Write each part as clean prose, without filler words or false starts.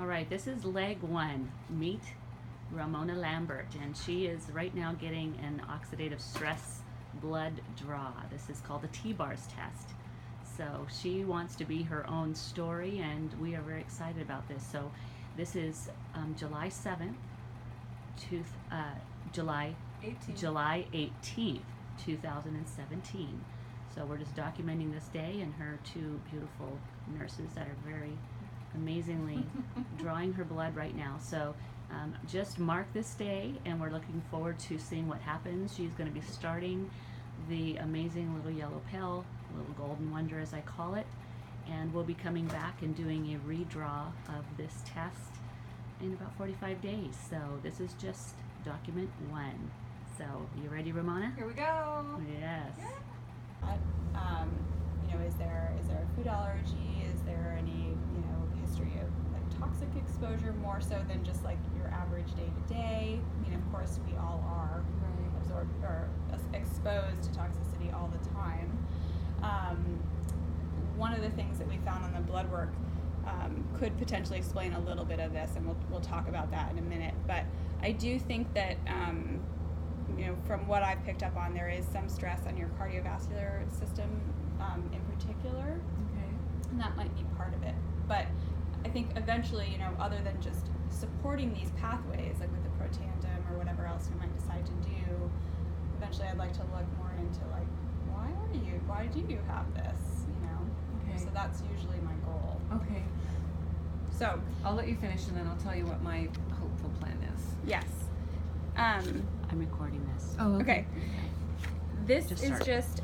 All right, this is leg one. Meet Ramona Lambert, and she is right now getting an oxidative stress blood draw. This is called the T-bars test. So she wants to be her own story, and we are very excited about this. So this is July 7th to July 18th, 2017. So we're just documenting this day and her two beautiful nurses that are very amazingly drawing her blood right now. So just mark this day, and we're looking forward to seeing what happens. She's going to be starting the amazing little yellow pill, little golden wonder as I call it, and we'll be coming back and doing a redraw of this test in about 45 days. So this is just document one. So you ready, Ramona? Here we go. Yes. Yeah. Is there a food allergy? Is there any history of like toxic exposure, more so than just like your average day to day? I mean, of course, we all are absorbed or exposed to toxicity all the time. One of the things that we found on the blood work could potentially explain a little bit of this, and we'll talk about that in a minute. But I do think that from what I've picked up on, there is some stress on your cardiovascular system in particular. Okay. And that might be part of it. But I think eventually, other than just supporting these pathways, like with the protandim or whatever else we might decide to do, eventually I'd like to look more into like, why do you have this? Okay. So that's usually my goal. Okay. So I'll let you finish, and then I'll tell you what my hopeful plan is. yes. I'm recording this. Oh, Okay. This Just is start. just,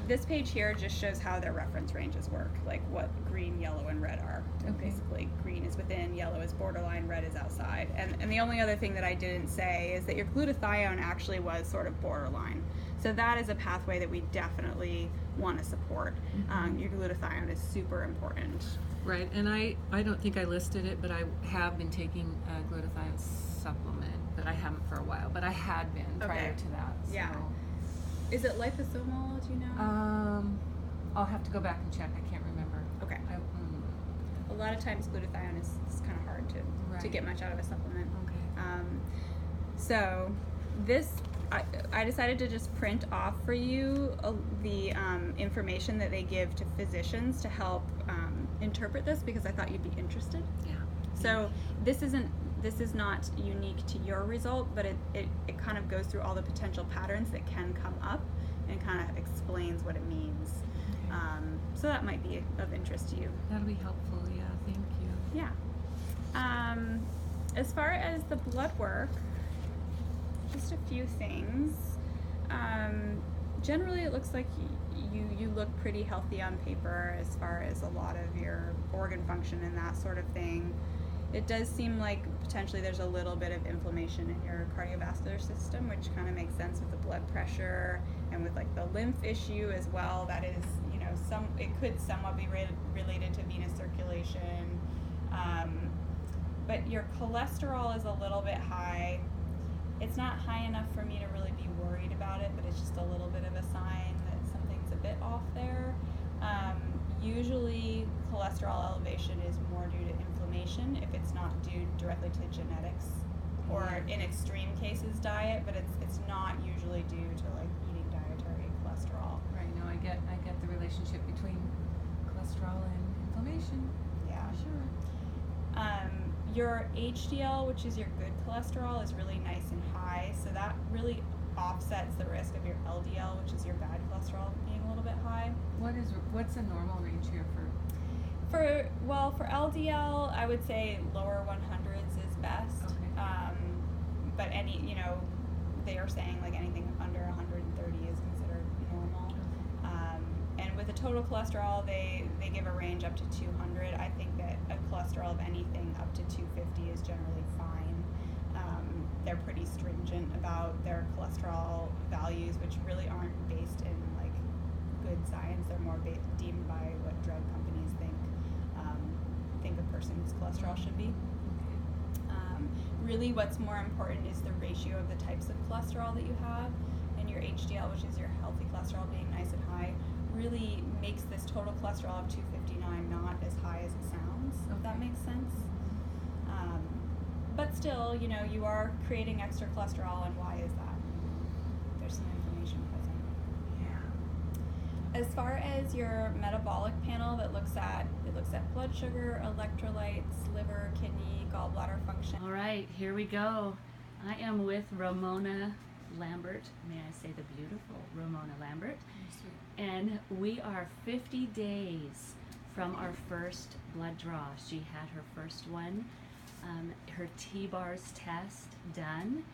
this page here just shows how their reference ranges work, like what green, yellow, and red are. And Okay. basically, green is within, yellow is borderline, red is outside. And the only other thing that I didn't say is that your glutathione actually was sort of borderline. So that is a pathway that we definitely want to support. Your glutathione is super important. Right, and I don't think I listed it, but I have been taking a glutathione supplement, but I haven't for a while. But I had been prior Okay. to that. So. Yeah. Is it liposomal, do you know? I'll have to go back and check. I can't remember. Okay. A lot of times glutathione is kind of hard to Right. get much out of a supplement. Okay. So this, I decided to just print off for you the information that they give to physicians to help interpret this, because I thought you'd be interested. Yeah. So this is not unique to your result, but it kind of goes through all the potential patterns that can come up and kind of explains what it means. So that might be of interest to you. That'll be helpful. Yeah, thank you. Yeah. As far as the blood work, just a few things. Generally, it looks like you look pretty healthy on paper as far as a lot of your organ function and that sort of thing. It does seem like potentially there's a little bit of inflammation in your cardiovascular system, which kind of makes sense with the blood pressure and with like the lymph issue as well. That is, it could somewhat be related to venous circulation. But your cholesterol is a little bit high. It's not high enough for me to really be worried about it, but it's just a little bit of a sign that something's a bit off there. Usually cholesterol elevation is more due to inflammation if it's not due directly to genetics, or in extreme cases diet, but it's not usually due to like eating dietary cholesterol. Right. No, I get the relationship between cholesterol and inflammation. Yeah. For sure. Your HDL, which is your good cholesterol, is really nice and high, so that really offsets the risk of your LDL, which is your bad cholesterol, being a little bit high. What's a normal range here for? For LDL, I would say lower 100s is best. Okay. But they are saying like anything under 130 is considered normal. And with the total cholesterol, they give a range up to 200. I think that a cholesterol of anything up to 250 is generally fine. They're pretty stringent about their cholesterol values, which really aren't based in like good science. They're more deemed by what drug companies think a person's cholesterol should be. Really what's more important is the ratio of the types of cholesterol that you have, and your HDL, which is your healthy cholesterol, being nice and high, really makes this total cholesterol of 259 not as high as it sounds, if that makes sense. but still, you know, you are creating extra cholesterol, and why is that? There's some information present. Yeah. As far as your metabolic panel that looks at blood sugar, electrolytes, liver, kidney, gallbladder function. All right, here we go. I am with Ramona Lambert. May I say the beautiful Ramona Lambert? And we are 50 days from our first blood draw. She had her first one, her T-bars test done,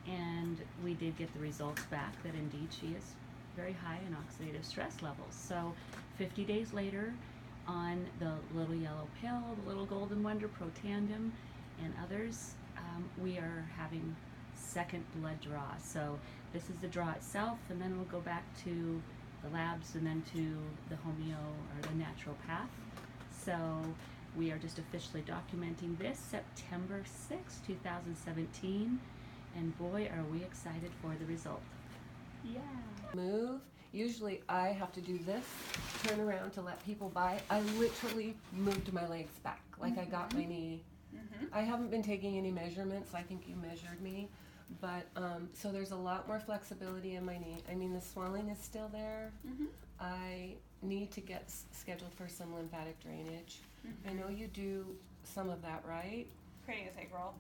and we did get the results back that indeed she is very high in oxidative stress levels. So 50 days later, on the little yellow pill, the little golden wonder, Protandim, and others, we are having second blood draw. So this is the draw itself, and then we'll go back to the labs and then to the homeo or the naturopath. So we are just officially documenting this September 6, 2017, and boy, are we excited for the result. Yeah. Move. Usually I have to do this, turn around to let people by. I literally moved my legs back, like I got my knee. I haven't been taking any measurements. I think you measured me. But, so there's a lot more flexibility in my knee. I mean, the swelling is still there. I need to get scheduled for some lymphatic drainage. I know you do some of that, right? Creating a sacral.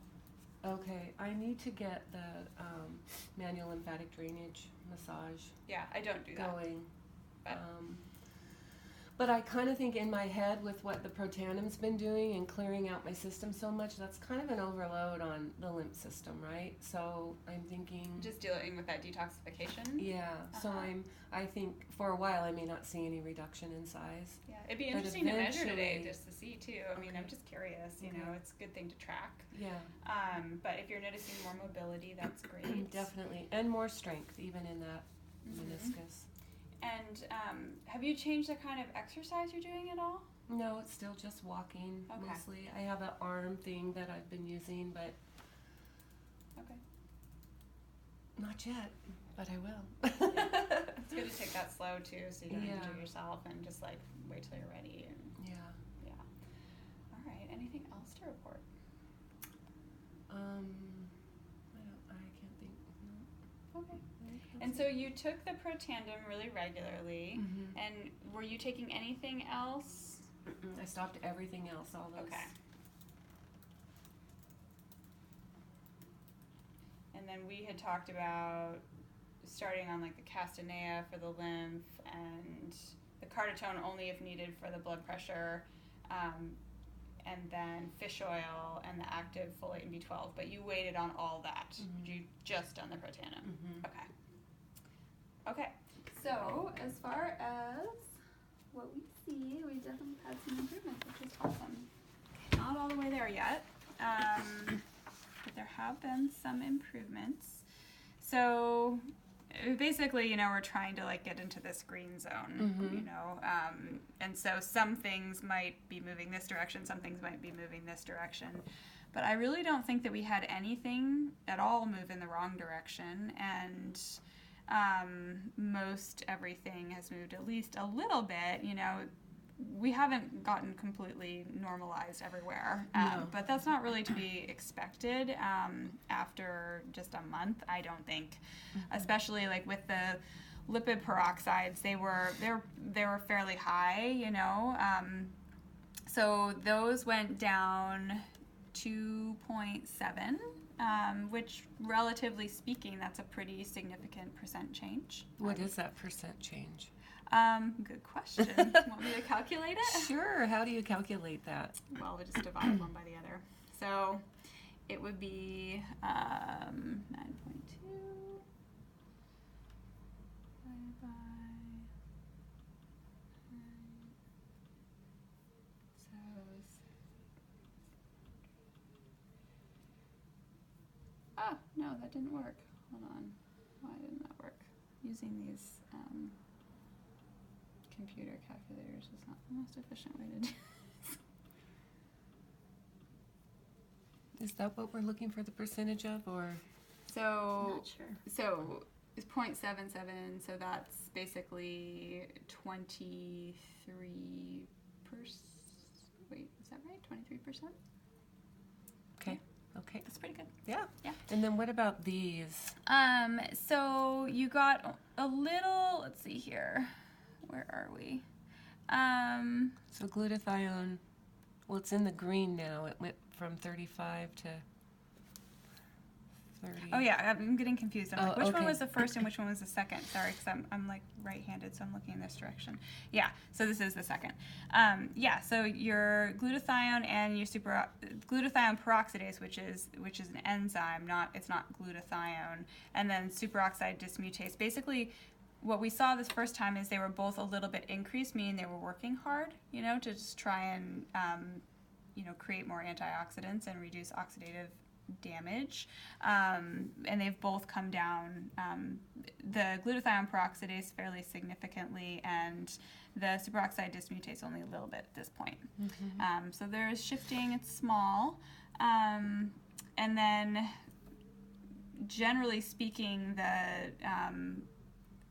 Okay, I need to get the manual lymphatic drainage massage Yeah, I don't do that. going. But- But I kind of think in my head with what the Protanim's been doing and clearing out my system so much, that's kind of an overload on the lymph system, right? So I'm thinking, Just dealing with that detoxification. yeah. So Uh-huh. I think for a while I may not see any reduction in size. Yeah, it'd be But interesting to measure today eventually- just to see too. I mean, I'm just curious. You know, Okay. it's a good thing to track. Yeah, But if you're noticing more mobility, that's great. definitely, and more strength even in that meniscus. And have you changed the kind of exercise you're doing at all? No, it's still just walking Okay. mostly. I have an arm thing that I've been using, but Okay. not yet. But I will. It's good to take that slow too, so you don't have to do Yeah. it yourself and just like wait till you're ready. And Yeah. all right. Anything else to report? I can't think. No. Okay. And so you took the Protandim really regularly, and were you taking anything else? I stopped everything else. All those. Okay. And then we had talked about starting on like the castanea for the lymph and the cartitone only if needed for the blood pressure, and then fish oil and the active folate and B12. But you waited on all that. You just done the Protandim. Okay. Okay. So as far as what we see, we definitely had some improvements, which is awesome. Not all the way there yet, but there have been some improvements. So basically, you know, we're trying to like get into this green zone, you know, and so some things might be moving this direction, some things might be moving this direction. But I really don't think that we had anything at all move in the wrong direction, and most everything has moved at least a little bit. You know, we haven't gotten completely normalized everywhere, No. but that's not really to be expected after just a month, I don't think. Especially like with the lipid peroxides, they were fairly high, you know. So those went down 2.7. Which, relatively speaking, that's a pretty significant percent change. What is that percent change? Good question. Want me to calculate it? Sure. How do you calculate that? Well, we just divide one by the other. So it would be 9.2 divided by 9. Oh, no, that didn't work. Hold on. Why didn't that work? Using these computer calculators is not the most efficient way to do Is that what we're looking for the percentage of, or? So, Not sure. so it's 0.77, so that's basically 23%. Wait, is that right? 23%? Okay. Okay. That's pretty good. Yeah. Yeah. And then what about these? So you got a little, let's see here. Where are we? So glutathione, well, it's in the green now. It went from 35 to 30. Oh yeah, I'm getting confused. I'm like, which one okay. was the first and which one was the second? Sorry, because I'm like right-handed, so I'm looking in this direction. Yeah, so this is the second. Yeah, so your glutathione and your glutathione peroxidase, which is an enzyme, it's not glutathione, and then superoxide dismutase. Basically, what we saw this first time is they were both a little bit increased, meaning they were working hard, to just try and create more antioxidants and reduce oxidative damage, and they've both come down, the glutathione peroxidase fairly significantly, and the superoxide dismutase only a little bit at this point. Mm-hmm. So there is shifting, it's small, and then generally speaking,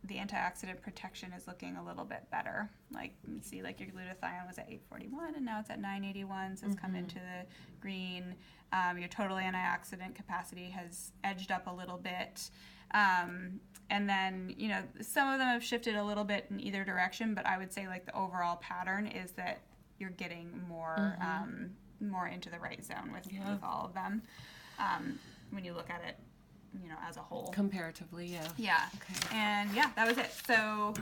the antioxidant protection is looking a little bit better. Like, you see, like your glutathione was at 841 and now it's at 981, so it's come into the green. Your total antioxidant capacity has edged up a little bit. And then, some of them have shifted a little bit in either direction, but I would say like the overall pattern is that you're getting more more into the right zone with all of them when you look at it, as a whole. Comparatively, yeah. Yeah. Okay. And yeah, that was it. So